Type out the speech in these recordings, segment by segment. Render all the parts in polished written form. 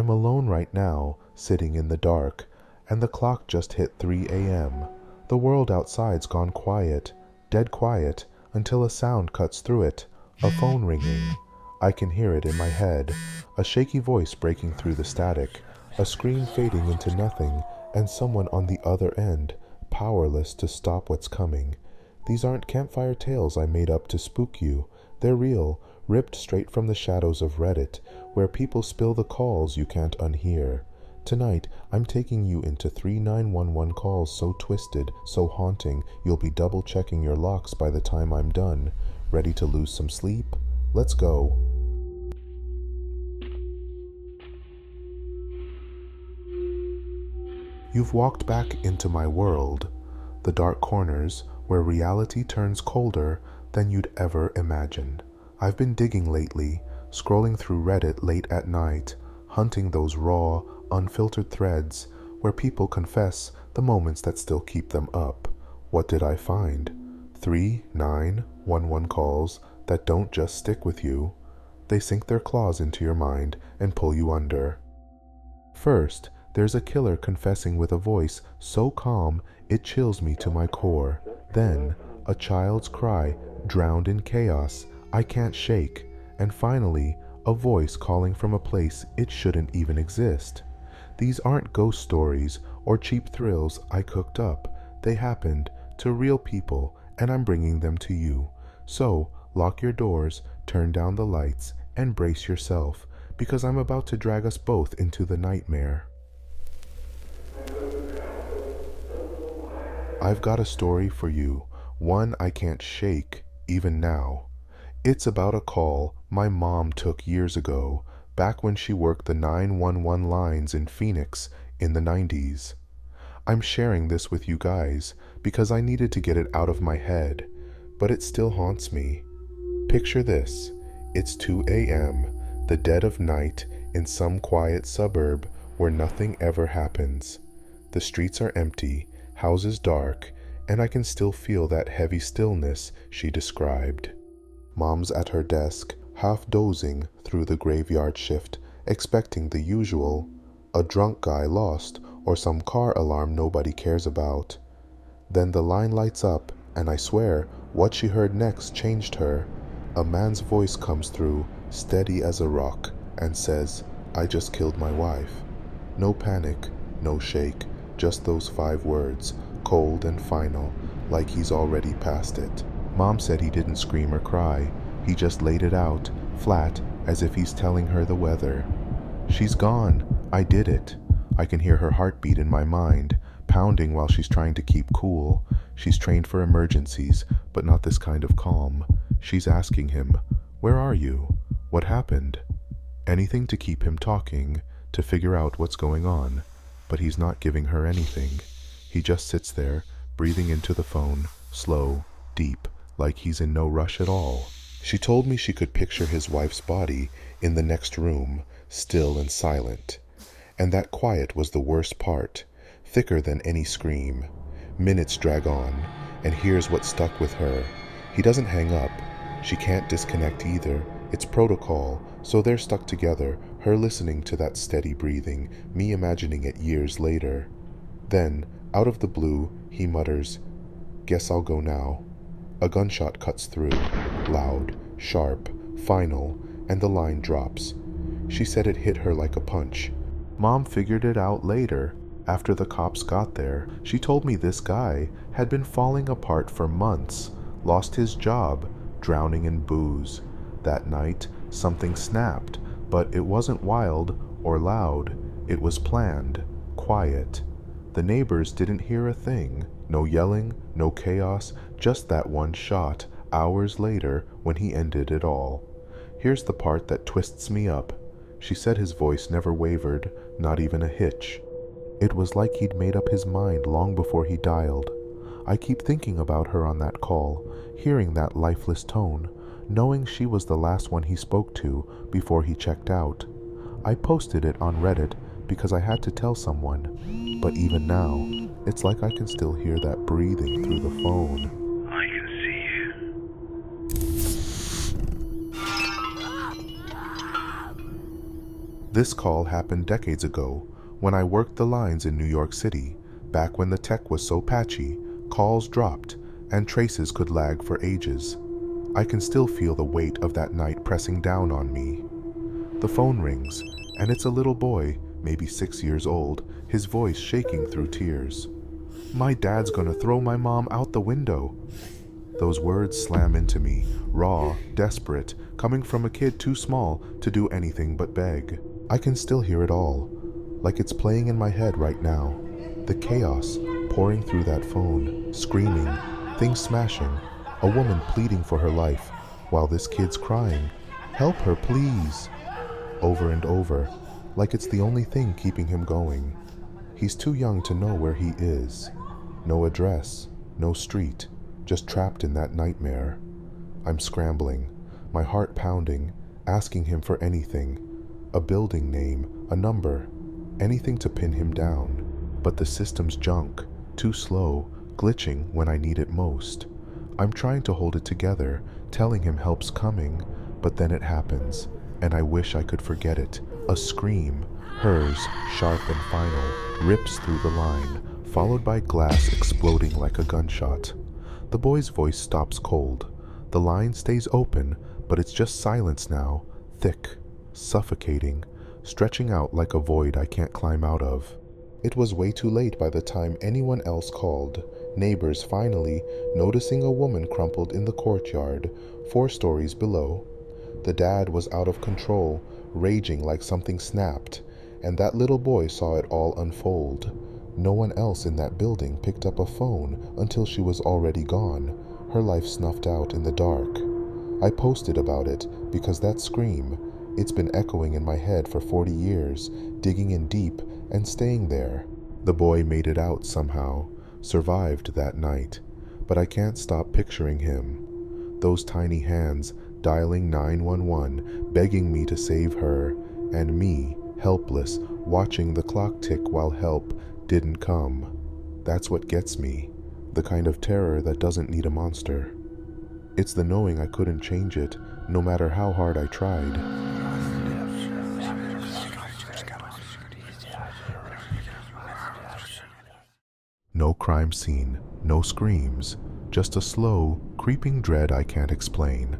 I'm alone right now, sitting in the dark, and the clock just hit 3 a.m. The world outside's gone quiet, dead quiet, until a sound cuts through it, a phone ringing. I can hear it in my head, a shaky voice breaking through the static, a scream fading into nothing, and someone on the other end, powerless to stop what's coming. These aren't campfire tales I made up to spook you. They're real, ripped straight from the shadows of Reddit, where people spill the calls you can't unhear. Tonight, I'm taking you into 3 911 calls so twisted, so haunting, you'll be double-checking your locks by the time I'm done. Ready to lose some sleep? Let's go. You've walked back into my world, the dark corners where reality turns colder than you'd ever imagine. I've been digging lately, scrolling through Reddit late at night, hunting those raw, unfiltered threads where people confess the moments that still keep them up. What did I find? 3 911 calls that don't just stick with you. They sink their claws into your mind and pull you under. First, there's a killer confessing with a voice so calm it chills me to my core. Then, a child's cry drowned in chaos I can't shake. And finally, a voice calling from a place it shouldn't even exist. These aren't ghost stories or cheap thrills I cooked up. They happened to real people, and I'm bringing them to you. So, lock your doors, turn down the lights, and brace yourself, because I'm about to drag us both into the nightmare. I've got a story for you, one I can't shake, even now. It's about a call my mom took years ago, back when she worked the 911 lines in Phoenix in the 90s. I'm sharing this with you guys because I needed to get it out of my head, but it still haunts me. Picture this. It's 2 a.m., the dead of night in some quiet suburb where nothing ever happens. The streets are empty, houses dark, and I can still feel that heavy stillness she described. Mom's at her desk, half dozing through the graveyard shift, expecting the usual, a drunk guy lost or some car alarm nobody cares about. Then the line lights up, and I swear what she heard next changed her. A man's voice comes through, steady as a rock, and says, "I just killed my wife." No panic, no shake, just those 5 words, cold and final, like he's already past it. Mom said he didn't scream or cry. He just laid it out, flat, as if he's telling her the weather. She's gone. I did it. I can hear her heartbeat in my mind, pounding while she's trying to keep cool. She's trained for emergencies, but not this kind of calm. She's asking him, "Where are you? What happened?" Anything to keep him talking, to figure out what's going on. But he's not giving her anything. He just sits there, breathing into the phone, slow, deep, like he's in no rush at all. She told me she could picture his wife's body in the next room, still and silent. And that quiet was the worst part, thicker than any scream. Minutes drag on, and here's what stuck with her. He doesn't hang up. She can't disconnect either. It's protocol, so they're stuck together, her listening to that steady breathing, me imagining it years later. Then, out of the blue, he mutters, "Guess I'll go now." A gunshot cuts through, loud, sharp, final, and the line drops. She said it hit her like a punch. Mom figured it out later, after the cops got there. She told me this guy had been falling apart for months, lost his job, drowning in booze. That night, something snapped, but it wasn't wild or loud. It was planned, quiet. The neighbors didn't hear a thing. No yelling, no chaos, just that one shot, hours later, when he ended it all. Here's the part that twists me up. She said his voice never wavered, not even a hitch. It was like he'd made up his mind long before he dialed. I keep thinking about her on that call, hearing that lifeless tone, knowing she was the last one he spoke to before he checked out. I posted it on Reddit because I had to tell someone, but even now, it's like I can still hear that breathing through the phone. I can see you. This call happened decades ago when I worked the lines in New York City, back when the tech was so patchy, calls dropped, and traces could lag for ages. I can still feel the weight of that night pressing down on me. The phone rings, and it's a little boy, maybe 6 years old, his voice shaking through tears. "My dad's gonna throw my mom out the window." Those words slam into me, raw, desperate, coming from a kid too small to do anything but beg. I can still hear it all, like it's playing in my head right now. The chaos pouring through that phone, screaming, things smashing, a woman pleading for her life, while this kid's crying, "Help her, please," over and over, like it's the only thing keeping him going. He's too young to know where he is. No address, no street, just trapped in that nightmare. I'm scrambling, my heart pounding, asking him for anything. A building name, a number, anything to pin him down. But the system's junk, too slow, glitching when I need it most. I'm trying to hold it together, telling him help's coming, but then it happens, and I wish I could forget it. A scream, hers, sharp and final, rips through the line, followed by glass exploding like a gunshot. The boy's voice stops cold. The line stays open, but it's just silence now, thick, suffocating, stretching out like a void I can't climb out of. It was way too late by the time anyone else called. Neighbors finally noticing a woman crumpled in the courtyard, 4 stories below. The dad was out of control, raging like something snapped, and that little boy saw it all unfold. No one else in that building picked up a phone until she was already gone, her life snuffed out in the dark. I posted about it because that scream, it's been echoing in my head for 40 years, digging in deep and staying there. The boy made it out somehow, survived that night, but I can't stop picturing him. Those tiny hands dialing 911, begging me to save her, and me, helpless, watching the clock tick while help didn't come. That's what gets me, the kind of terror that doesn't need a monster. It's the knowing I couldn't change it, no matter how hard I tried. No crime scene, no screams, just a slow, creeping dread I can't explain.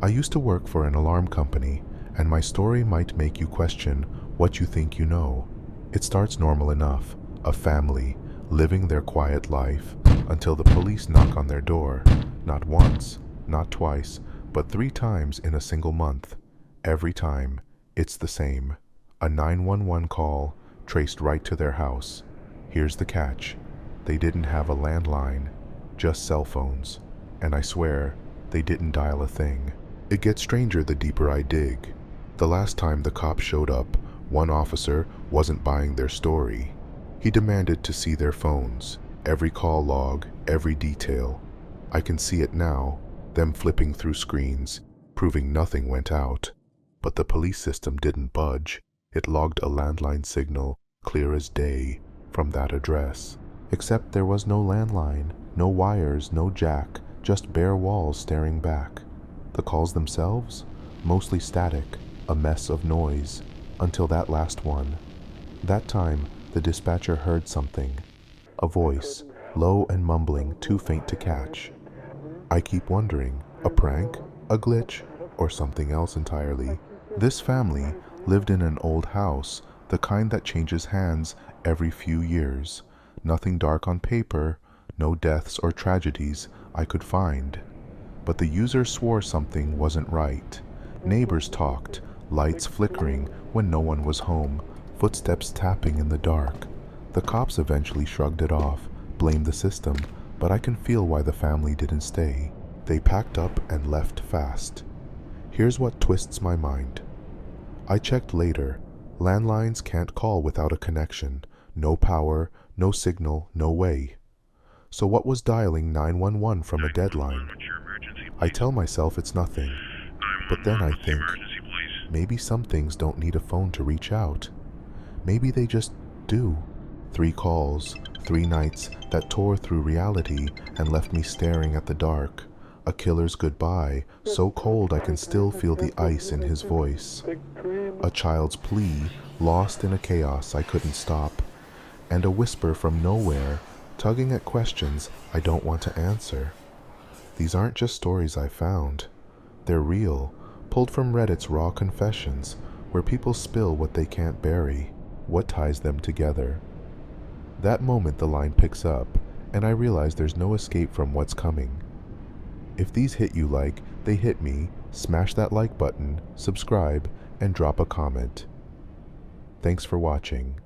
I used to work for an alarm company, and my story might make you question what you think you know. It starts normal enough, a family, living their quiet life, until the police knock on their door, not once, not twice, but 3 times in a single month. Every time, it's the same. A 911 call, traced right to their house. Here's the catch. They didn't have a landline, just cell phones. And I swear, they didn't dial a thing. It gets stranger the deeper I dig. The last time the cops showed up, one officer wasn't buying their story. He demanded to see their phones, every call log, every detail. I can see it now, them flipping through screens, proving nothing went out. But the police system didn't budge. It logged a landline signal, clear as day, from that address. Except there was no landline, no wires, no jack, just bare walls staring back. The calls themselves? Mostly static, a mess of noise, until that last one. That time, the dispatcher heard something. A voice, low and mumbling, too faint to catch. I keep wondering, a prank, a glitch, or something else entirely. This family lived in an old house, the kind that changes hands every few years. Nothing dark on paper, no deaths or tragedies I could find. But the user swore something wasn't right. Neighbors talked, lights flickering when no one was home, footsteps tapping in the dark. The cops eventually shrugged it off, blamed the system, but I can feel why the family didn't stay. They packed up and left fast. Here's what twists my mind. I checked later. Landlines can't call without a connection. No power, no signal, no way. So what was dialing 911 from a deadline? I tell myself it's nothing, but then I think, maybe some things don't need a phone to reach out. Maybe they just do. 3 calls, 3 nights that tore through reality and left me staring at the dark. A killer's goodbye, so cold I can still feel the ice in his voice. A child's plea, lost in a chaos I couldn't stop. And a whisper from nowhere, tugging at questions I don't want to answer. These aren't just stories I found. They're real, pulled from Reddit's raw confessions, where people spill what they can't bury, what ties them together. That moment the line picks up, and I realize there's no escape from what's coming. If these hit you like they hit me, smash that like button, subscribe, and drop a comment. Thanks for watching.